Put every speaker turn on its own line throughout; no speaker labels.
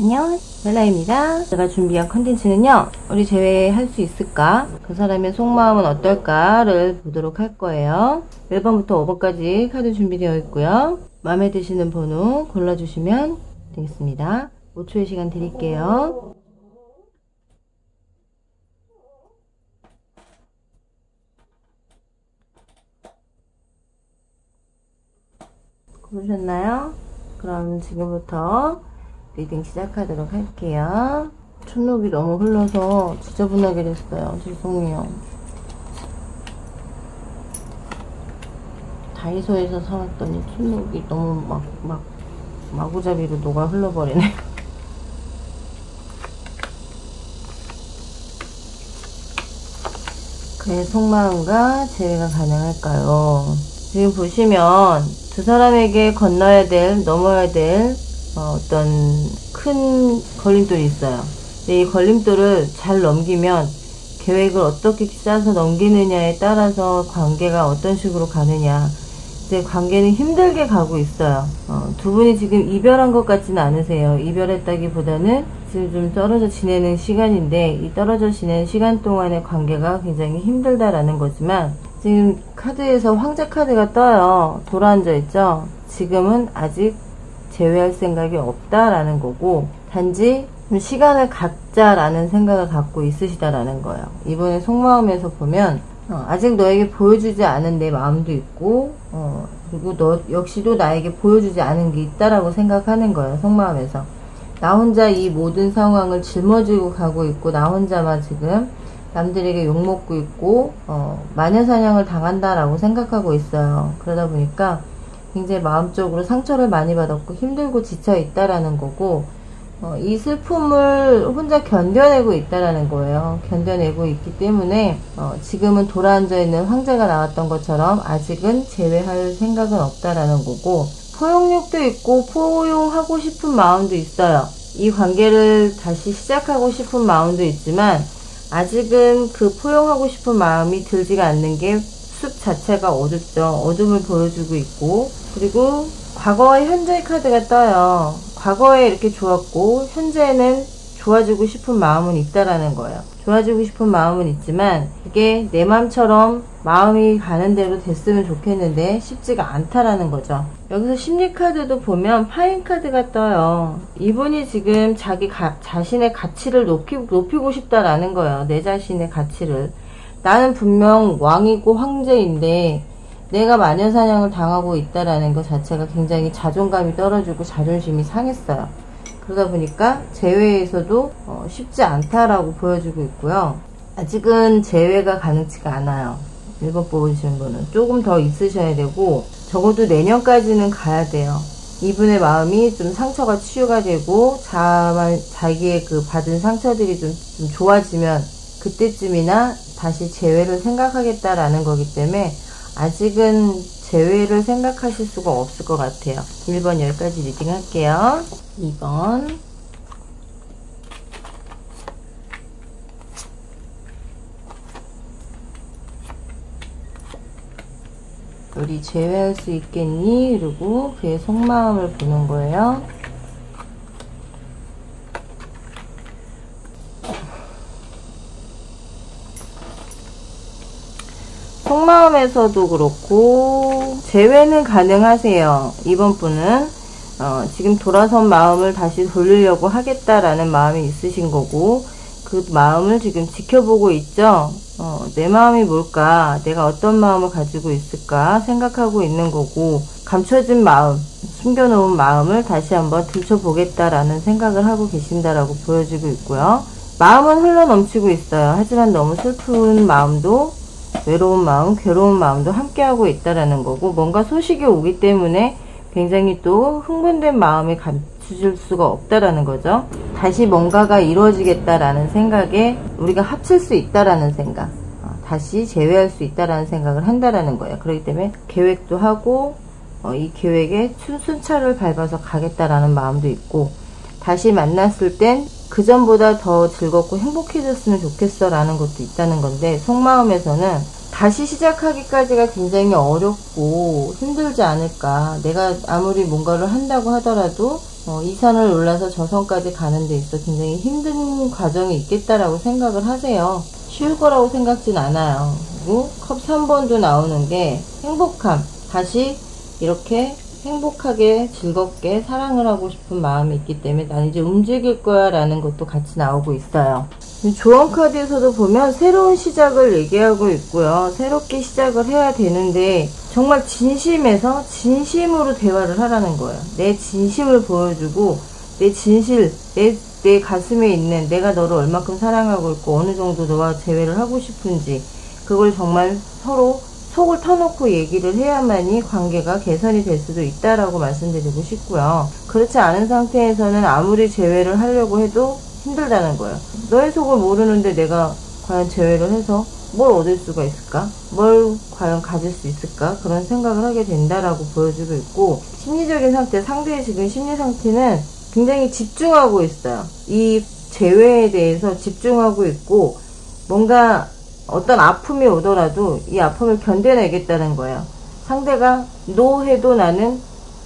안녕, 멜라입니다. 제가 준비한 컨텐츠는요, 우리 제외할 수 있을까? 그 사람의 속마음은 어떨까를 보도록 할 거예요. 1번부터 5번까지 카드 준비되어 있고요. 마음에 드시는 번호 골라주시면 되겠습니다. 5초의 시간 드릴게요. 고르셨나요? 그럼 지금부터 리딩 시작하도록 할게요. 촛록이 너무 흘러서 지저분하게 됐어요. 죄송해요. 다이소에서 사왔더니 촛록이 너무 마구잡이로 녹아 흘러버리네. 그의 속마음과 재회가 가능할까요? 지금 보시면 두 사람에게 건너야 될, 넘어야 될 어떤 큰 걸림돌이 있어요. 근데 이 걸림돌을 잘 넘기면 계획을 어떻게 짜서 넘기느냐에 따라서 관계가 어떤 식으로 가느냐. 근데 관계는 힘들게 가고 있어요. 두 분이 지금 이별한 것 같지는 않으세요. 이별했다기보다는 지금 좀 떨어져 지내는 시간인데, 이 떨어져 지내는 시간 동안의 관계가 굉장히 힘들다라는 거지만, 지금 카드에서 황제 카드가 떠요. 돌아앉아 있죠. 지금은 아직 재회할 생각이 없다라는 거고, 단지 시간을 갖자라는 생각을 갖고 있으시다라는 거예요. 이번에 속마음에서 보면 아직 너에게 보여주지 않은 내 마음도 있고, 그리고 너 역시도 나에게 보여주지 않은 게 있다라고 생각하는 거예요. 속마음에서 나 혼자 이 모든 상황을 짊어지고 가고 있고, 나 혼자만 지금 남들에게 욕먹고 있고 마녀사냥을 당한다라고 생각하고 있어요. 그러다 보니까 굉장히 마음적으로 상처를 많이 받았고 힘들고 지쳐 있다라는 거고, 이 슬픔을 혼자 견뎌내고 있다라는 거예요. 견뎌내고 있기 때문에 지금은 돌아앉아 있는 황제가 나왔던 것처럼 아직은 재회할 생각은 없다라는 거고, 포용력도 있고 포용하고 싶은 마음도 있어요. 이 관계를 다시 시작하고 싶은 마음도 있지만 아직은 그 포용하고 싶은 마음이 들지가 않는 게 숲 자체가 어둡죠. 어둠을 보여주고 있고, 그리고 과거와 현재의 카드가 떠요. 과거에 이렇게 좋았고 현재는 좋아지고 싶은 마음은 있다라는 거예요. 좋아지고 싶은 마음은 있지만 이게 내 마음처럼 마음이 가는 대로 됐으면 좋겠는데 쉽지가 않다라는 거죠. 여기서 심리 카드도 보면 파인 카드가 떠요. 이분이 지금 자신의 가치를 높이고 싶다라는 거예요. 내 자신의 가치를. 나는 분명 왕이고 황제인데 내가 마녀사냥을 당하고 있다라는 것 자체가 굉장히 자존감이 떨어지고 자존심이 상했어요. 그러다 보니까 재회에서도 쉽지 않다라고 보여주고 있고요. 아직은 재회가 가능치가 않아요. 1번 뽑으시는 분은 조금 더 있으셔야 되고, 적어도 내년까지는 가야 돼요. 이분의 마음이 좀 상처가 치유가 되고 자기의 그 받은 상처들이 좀 좋아지면 그때쯤이나 다시 재회를 생각하겠다라는 거기 때문에 아직은 재회를 생각하실 수가 없을 것 같아요. 1번 여기까지 리딩 할게요. 2번 우리 재회할 수 있겠니? 그리고 그의 속마음을 보는 거예요. 속마음에서도 그렇고 재회는 가능하세요. 이번 분은 지금 돌아선 마음을 다시 돌리려고 하겠다라는 마음이 있으신 거고, 그 마음을 지금 지켜보고 있죠. 내 마음이 뭘까, 내가 어떤 마음을 가지고 있을까 생각하고 있는 거고, 감춰진 마음, 숨겨놓은 마음을 다시 한번 들춰보겠다라는 생각을 하고 계신다라고 보여지고 있고요. 마음은 흘러넘치고 있어요. 하지만 너무 슬픈 마음도, 외로운 마음, 괴로운 마음도 함께하고 있다라는 거고, 뭔가 소식이 오기 때문에 굉장히 또 흥분된 마음이 감추질 수가 없다라는 거죠. 다시 뭔가가 이루어지겠다라는 생각에 우리가 합칠 수 있다라는 생각, 다시 재회할 수 있다라는 생각을 한다라는 거예요. 그렇기 때문에 계획도 하고 이 계획에 순차를 밟아서 가겠다라는 마음도 있고, 다시 만났을 땐 그전보다 더 즐겁고 행복해졌으면 좋겠어 라는 것도 있다는 건데, 속마음에서는 다시 시작하기까지가 굉장히 어렵고 힘들지 않을까. 내가 아무리 뭔가를 한다고 하더라도 이 산을 올라서 저 선까지 가는 데 있어 굉장히 힘든 과정이 있겠다라고 생각을 하세요. 쉬울 거라고 생각진 않아요. 그리고 컵 3번도 나오는 게 행복함. 다시 이렇게 행복하게 즐겁게 사랑을 하고 싶은 마음이 있기 때문에 난 이제 움직일 거야 라는 것도 같이 나오고 있어요. 조언 카드에서도 보면 새로운 시작을 얘기하고 있고요. 새롭게 시작을 해야 되는데 정말 진심에서 진심으로 대화를 하라는 거예요. 내 진심을 보여주고 내 진실, 내 가슴에 있는 내가 너를 얼마큼 사랑하고 있고 어느 정도 너와 재회를 하고 싶은지 그걸 정말 서로 속을 터놓고 얘기를 해야만이 관계가 개선이 될 수도 있다라고 말씀드리고 싶고요. 그렇지 않은 상태에서는 아무리 재회를 하려고 해도 힘들다는 거예요. 너의 속을 모르는데 내가 과연 재회를 해서 뭘 얻을 수가 있을까? 뭘 과연 가질 수 있을까? 그런 생각을 하게 된다라고 보여주고 있고, 심리적인 상태, 상대의 지금 심리 상태는 굉장히 집중하고 있어요. 이 재회에 대해서 집중하고 있고, 뭔가 어떤 아픔이 오더라도 이 아픔을 견뎌내겠다는 거예요. 상대가 노 해도 나는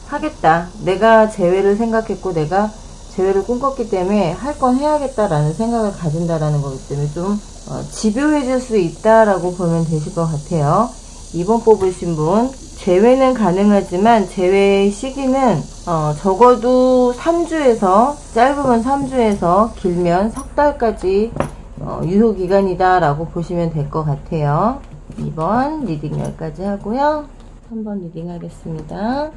하겠다. 내가 재회를 생각했고 내가 재회를 꿈꿨기 때문에 할 건 해야겠다라는 생각을 가진다라는 거기 때문에 좀 집요해질 수 있다라고 보면 되실 것 같아요. 2번 뽑으신 분, 재회는 가능하지만 재회의 시기는 적어도 3주에서 짧으면 3주에서 길면 석 달까지 유효기간이다 라고 보시면 될 것 같아요. 2번 리딩 여기까지 하고요. 3번 리딩 하겠습니다.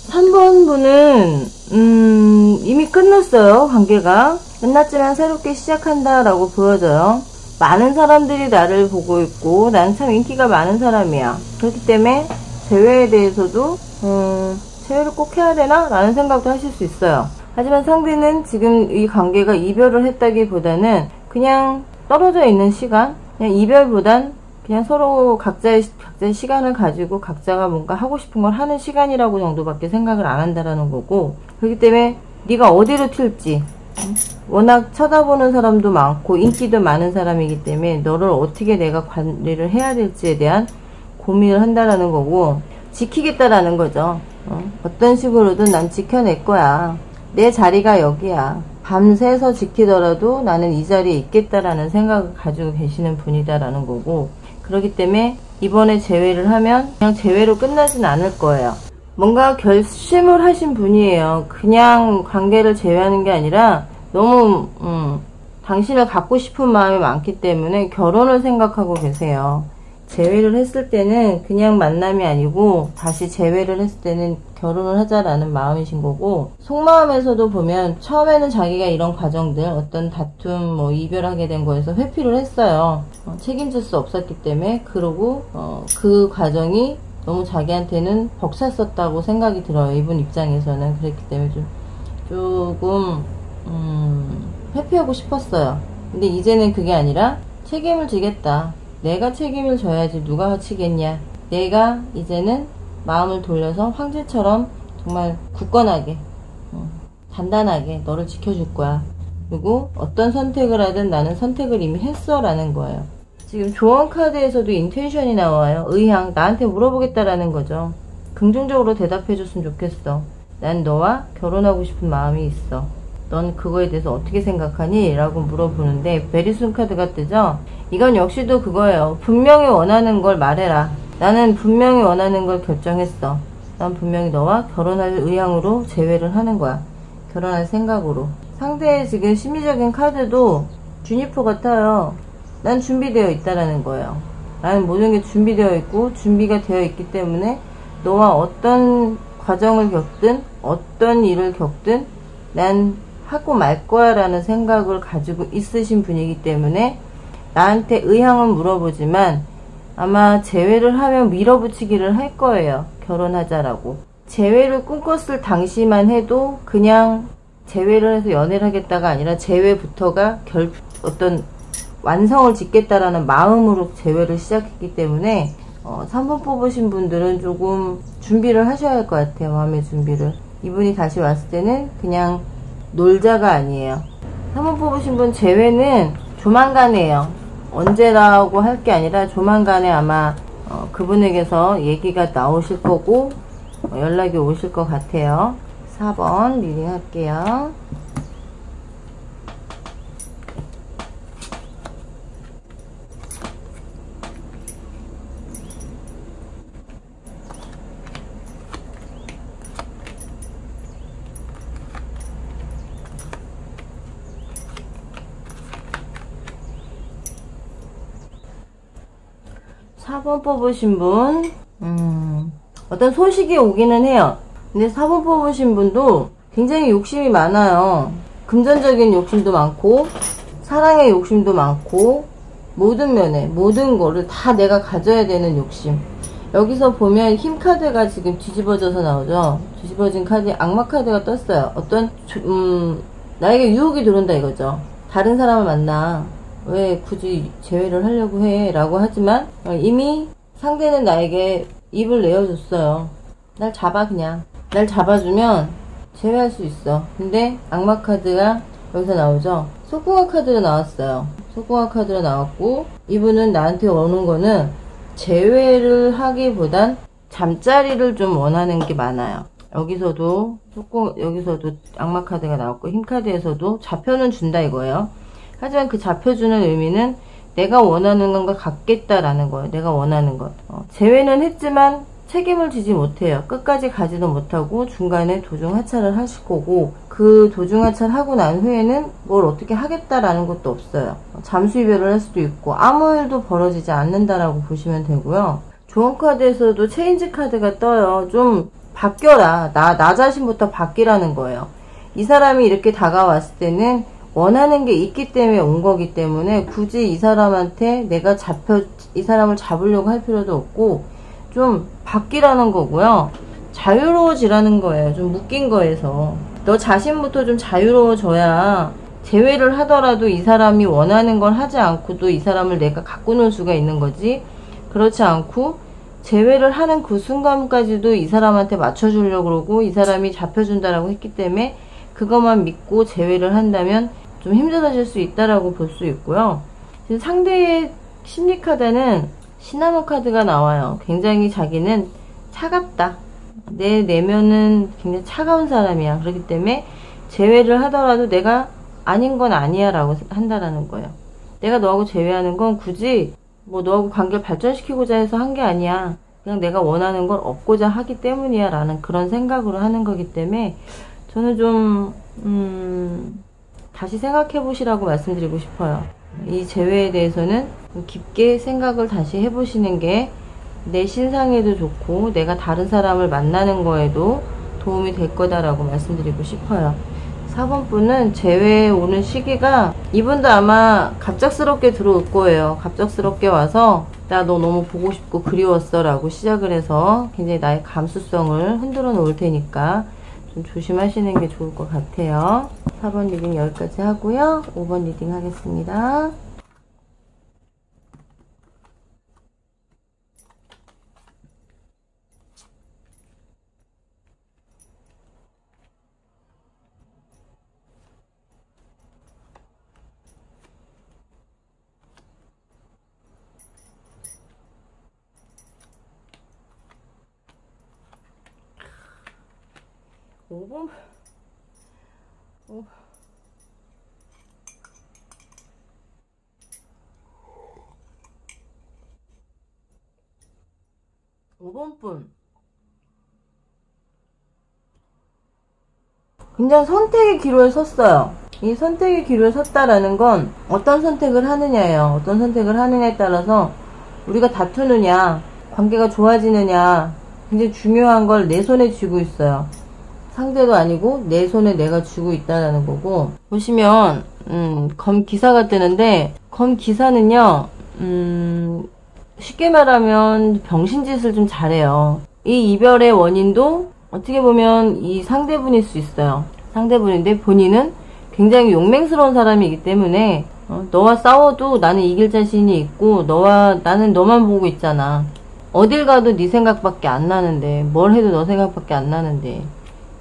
3번 분은 이미 끝났어요. 관계가 끝났지만 새롭게 시작한다 라고 보여져요. 많은 사람들이 나를 보고 있고 난 참 인기가 많은 사람이야. 그렇기 때문에 재회에 대해서도 재회를 꼭 해야 되나? 라는 생각도 하실 수 있어요. 하지만 상대는 지금 이 관계가 이별을 했다기보다는 그냥 떨어져 있는 시간, 그냥 이별보단 그냥 서로 각자의 시간을 가지고 각자가 뭔가 하고 싶은 걸 하는 시간이라고 정도밖에 생각을 안 한다라는 거고, 그렇기 때문에 네가 어디로 튈지, 워낙 쳐다보는 사람도 많고 인기도 많은 사람이기 때문에 너를 어떻게 내가 관리를 해야 될지에 대한 고민을 한다라는 거고, 지키겠다라는 거죠. 어떤 식으로든 난 지켜낼 거야. 내 자리가 여기야. 밤새서 지키더라도 나는 이 자리에 있겠다라는 생각을 가지고 계시는 분이다라는 거고, 그렇기 때문에 이번에 재회를 하면 그냥 재회로 끝나진 않을 거예요. 뭔가 결심을 하신 분이에요. 그냥 관계를 재회하는 게 아니라 너무 당신을 갖고 싶은 마음이 많기 때문에 결혼을 생각하고 계세요. 재회를 했을 때는 그냥 만남이 아니고 다시 재회를 했을 때는 결혼을 하자라는 마음이신 거고, 속마음에서도 보면 처음에는 자기가 이런 과정들, 어떤 다툼, 이별하게 된 거에서 회피를 했어요. 책임질 수 없었기 때문에. 그러고 그 과정이 너무 자기한테는 벅찼었다고 생각이 들어요. 이분 입장에서는. 그렇기 때문에 조금 회피하고 싶었어요. 근데 이제는 그게 아니라 책임을 지겠다. 내가 책임을 져야지 누가 지겠냐. 내가 이제는 마음을 돌려서 황제처럼 정말 굳건하게 단단하게 너를 지켜줄 거야. 그리고 어떤 선택을 하든 나는 선택을 이미 했어 라는 거예요. 지금 조언 카드에서도 인텐션이 나와요. 의향, 나한테 물어보겠다라는 거죠. 긍정적으로 대답해 줬으면 좋겠어. 난 너와 결혼하고 싶은 마음이 있어. 넌 그거에 대해서 어떻게 생각하니? 라고 물어보는데 베리슨 카드가 뜨죠? 이건 역시도 그거예요. 분명히 원하는 걸 말해라. 나는 분명히 원하는 걸 결정했어. 난 분명히 너와 결혼할 의향으로 재회를 하는 거야. 결혼할 생각으로. 상대의 지금 심리적인 카드도 주니퍼 같아요. 난 준비되어 있다라는 거예요. 나는 모든 게 준비되어 있고 준비가 되어 있기 때문에 너와 어떤 과정을 겪든 어떤 일을 겪든 난 하고 말 거야 라는 생각을 가지고 있으신 분이기 때문에 나한테 의향은 물어보지만 아마 재회를 하면 밀어붙이기를 할 거예요. 결혼하자라고. 재회를 꿈꿨을 당시만 해도 그냥 재회를 해서 연애를 하겠다가 아니라 재회부터가 어떤 완성을 짓겠다라는 마음으로 재회를 시작했기 때문에 3번 뽑으신 분들은 조금 준비를 하셔야 할 것 같아요. 마음의 준비를. 이분이 다시 왔을 때는 그냥 놀자가 아니에요. 3번 뽑으신 분 재회는 조만간이에요. 언제라고 할 게 아니라 조만간에 아마 그분에게서 얘기가 나오실 거고 연락이 오실 것 같아요. 4번 리딩 할게요. 4번 뽑으신 분, 어떤 소식이 오기는 해요. 근데 4번 뽑으신 분도 굉장히 욕심이 많아요. 금전적인 욕심도 많고, 사랑의 욕심도 많고, 모든 면에, 모든 거를 다 내가 가져야 되는 욕심. 여기서 보면 힘 카드가 지금 뒤집어져서 나오죠. 뒤집어진 카드에 악마 카드가 떴어요. 어떤, 나에게 유혹이 들어온다 이거죠. 다른 사람을 만나. 왜 굳이 재회를 하려고 해? 라고 하지만 이미 상대는 나에게 입을 내어줬어요. 날 잡아 그냥. 날 잡아주면 재회할 수 있어. 근데 악마 카드가 여기서 나오죠. 속궁합 카드로 나왔어요. 속궁합 카드로 나왔고 이분은 나한테 오는 거는 재회를 하기보단 잠자리를 좀 원하는 게 많아요. 여기서도 여기서도 악마 카드가 나왔고 힘 카드에서도 잡혀는 준다 이거예요. 하지만 그 잡혀주는 의미는 내가 원하는 것과 같겠다라는 거예요. 내가 원하는 것. 재회는 했지만 책임을 지지 못해요. 끝까지 가지도 못하고 중간에 도중하차를 하실 거고 그 도중하차를 하고 난 후에는 뭘 어떻게 하겠다라는 것도 없어요. 잠수 이별을 할 수도 있고 아무 일도 벌어지지 않는다라고 보시면 되고요. 조언 카드에서도 체인지 카드가 떠요. 좀 바뀌어라. 나 자신부터 바뀌라는 거예요. 이 사람이 이렇게 다가왔을 때는 원하는 게 있기 때문에 온 거기 때문에 굳이 이 사람한테 내가 이 사람을 잡으려고 할 필요도 없고 좀 바뀌라는 거고요. 자유로워지라는 거예요. 좀 묶인 거에서. 너 자신부터 좀 자유로워져야 재회를 하더라도 이 사람이 원하는 걸 하지 않고도 이 사람을 내가 갖고 놀 수가 있는 거지. 그렇지 않고 재회를 하는 그 순간까지도 이 사람한테 맞춰주려고 그러고 이 사람이 잡혀준다라고 했기 때문에 그것만 믿고 재회를 한다면 좀 힘들어질 수 있다라고 볼 수 있고요. 지금 상대의 심리 카드는 시나몬 카드가 나와요. 굉장히 자기는 차갑다. 내 내면은 굉장히 차가운 사람이야. 그렇기 때문에 재회를 하더라도 내가 아닌 건 아니야 라고 한다라는 거예요. 내가 너하고 재회하는 건 굳이 뭐 너하고 관계를 발전시키고자 해서 한 게 아니야. 그냥 내가 원하는 걸 얻고자 하기 때문이야 라는 그런 생각으로 하는 거기 때문에 저는 좀 다시 생각해 보시라고 말씀드리고 싶어요. 이 재회에 대해서는 깊게 생각을 다시 해보시는 게 내 신상에도 좋고 내가 다른 사람을 만나는 거에도 도움이 될 거다라고 말씀드리고 싶어요. 4번 분은 재회에 오는 시기가 이분도 아마 갑작스럽게 들어올 거예요. 갑작스럽게 와서 나 너 너무 보고 싶고 그리웠어 라고 시작을 해서 굉장히 나의 감수성을 흔들어 놓을 테니까 좀 조심하시는 게 좋을 것 같아요. 4번 리딩 여기까지 하고요. 5번 리딩 하겠습니다. 오 5번 분 굉장히 선택의 기로에 섰어요. 이 선택의 기로에 섰다라는 건 어떤 선택을 하느냐예요. 어떤 선택을 하느냐에 따라서 우리가 다투느냐 관계가 좋아지느냐 굉장히 중요한 걸 내 손에 쥐고 있어요. 상대도 아니고 내 손에 내가 쥐고 있다라는 거고 보시면 검 기사가 뜨는데 검 기사는요 쉽게 말하면 병신짓을 좀 잘해요. 이 이별의 원인도 어떻게 보면 이 상대분일 수 있어요. 상대분인데 본인은 굉장히 용맹스러운 사람이기 때문에 너와 싸워도 나는 이길 자신이 있고 나는 너만 보고 있잖아. 어딜 가도 네 생각밖에 안 나는데, 뭘 해도 너 생각밖에 안 나는데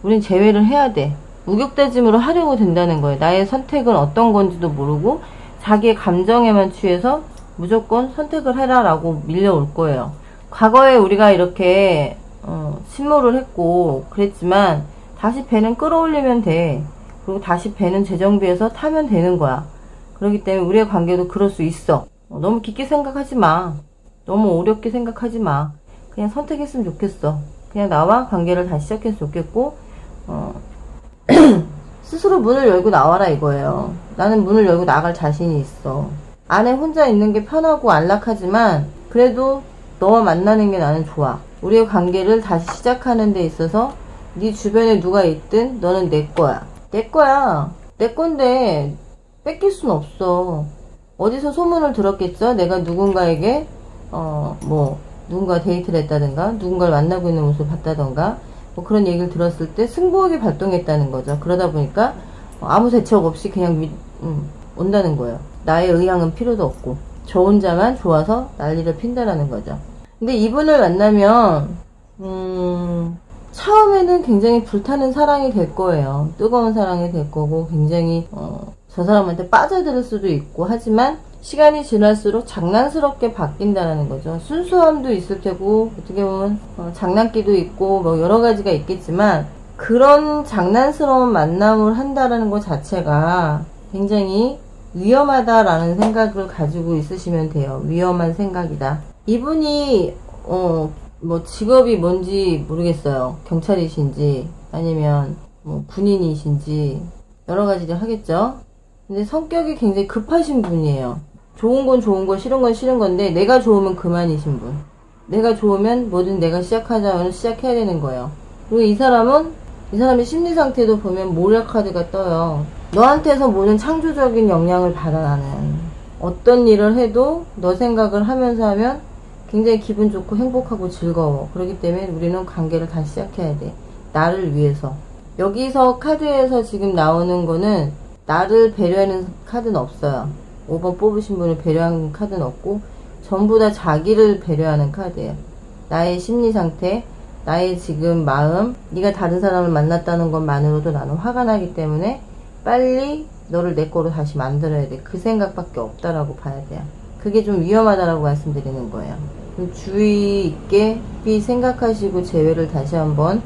우린 제외를 해야 돼. 우격다짐으로 하려고 된다는 거예요. 나의 선택은 어떤 건지도 모르고 자기의 감정에만 취해서 무조건 선택을 해라 라고 밀려올 거예요. 과거에 우리가 이렇게 침몰을 했고 그랬지만 다시 배는 끌어올리면 돼. 그리고 다시 배는 재정비해서 타면 되는 거야. 그렇기 때문에 우리의 관계도 그럴 수 있어. 너무 깊게 생각하지 마. 너무 어렵게 생각하지 마. 그냥 선택했으면 좋겠어. 그냥 나와 관계를 다시 시작했으면 좋겠고 스스로 문을 열고 나와라 이거예요. 나는 문을 열고 나갈 자신이 있어. 안에 혼자 있는 게 편하고 안락하지만 그래도 너와 만나는 게 나는 좋아. 우리의 관계를 다시 시작하는 데 있어서 네 주변에 누가 있든 너는 내 거야. 내 거야. 내 건데 뺏길 순 없어. 어디서 소문을 들었겠죠? 내가 누군가에게 누군가 데이트를 했다든가 누군가를 만나고 있는 모습을 봤다던가 뭐 그런 얘기를 들었을 때 승부욕이 발동했다는 거죠. 그러다 보니까 아무 대책 없이 그냥 온다는 거예요. 나의 의향은 필요도 없고 저 혼자만 좋아서 난리를 핀다라는 거죠. 근데 이분을 만나면 처음에는 굉장히 불타는 사랑이 될 거예요. 뜨거운 사랑이 될 거고 굉장히 저 사람한테 빠져들 수도 있고 하지만 시간이 지날수록 장난스럽게 바뀐다는 거죠. 순수함도 있을 테고 어떻게 보면 장난기도 있고 뭐 여러 가지가 있겠지만 그런 장난스러운 만남을 한다라는 것 자체가 굉장히 위험하다라는 생각을 가지고 있으시면 돼요. 위험한 생각이다. 이분이 뭐 직업이 뭔지 모르겠어요. 경찰이신지 아니면 뭐 군인이신지 여러 가지를 하겠죠. 근데 성격이 굉장히 급하신 분이에요. 좋은 건 좋은 거 싫은 건 싫은 건데 내가 좋으면 그만이신 분. 내가 좋으면 뭐든 내가 시작하자면 시작해야 되는 거예요. 그리고 이 사람의 심리 상태도 보면 모략 카드가 떠요. 너한테서 모든 창조적인 영향을 받아 나는. 어떤 일을 해도 너 생각을 하면서 하면 굉장히 기분 좋고 행복하고 즐거워. 그렇기 때문에 우리는 관계를 다시 시작해야 돼. 나를 위해서. 여기서 카드에서 지금 나오는 거는 나를 배려하는 카드는 없어요. 5번 뽑으신 분을 배려하는 카드는 없고 전부 다 자기를 배려하는 카드예요. 나의 심리 상태, 나의 지금 마음, 네가 다른 사람을 만났다는 것만으로도 나는 화가 나기 때문에 빨리 너를 내 거로 다시 만들어야 돼. 그 생각밖에 없다라고 봐야 돼요. 그게 좀 위험하다라고 말씀드리는 거예요. 좀 주의 있게 생각하시고 재회를 다시 한번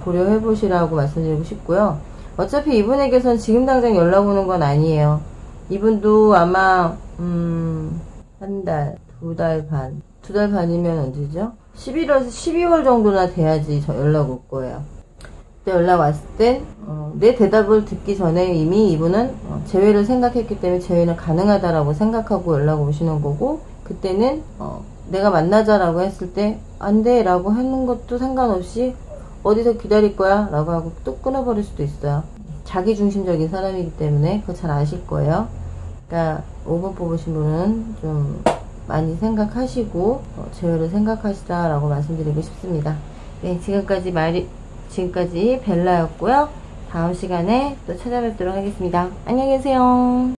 고려해 보시라고 말씀드리고 싶고요. 어차피 이분에게선 지금 당장 연락 오는 건 아니에요. 이분도 아마 한 달, 2달 반, 2달 반이면 언제죠? 12월 정도나 돼야지 연락 올 거예요. 그때 연락 왔을 땐 내 대답을 듣기 전에 이미 이분은 재회를 생각했기 때문에 재회는 가능하다라고 생각하고 연락 오시는 거고, 그때는 내가 만나자라고 했을 때 안 돼 라고 하는 것도 상관없이 어디서 기다릴 거야 라고 하고 또 끊어버릴 수도 있어요. 자기중심적인 사람이기 때문에 그거 잘 아실 거예요. 그러니까 5번 뽑으신 분은 좀 많이 생각하시고 재회를 생각하시라 라고 말씀드리고 싶습니다. 네, 지금까지 벨라였고요. 다음 시간에 또 찾아뵙도록 하겠습니다. 안녕히 계세요.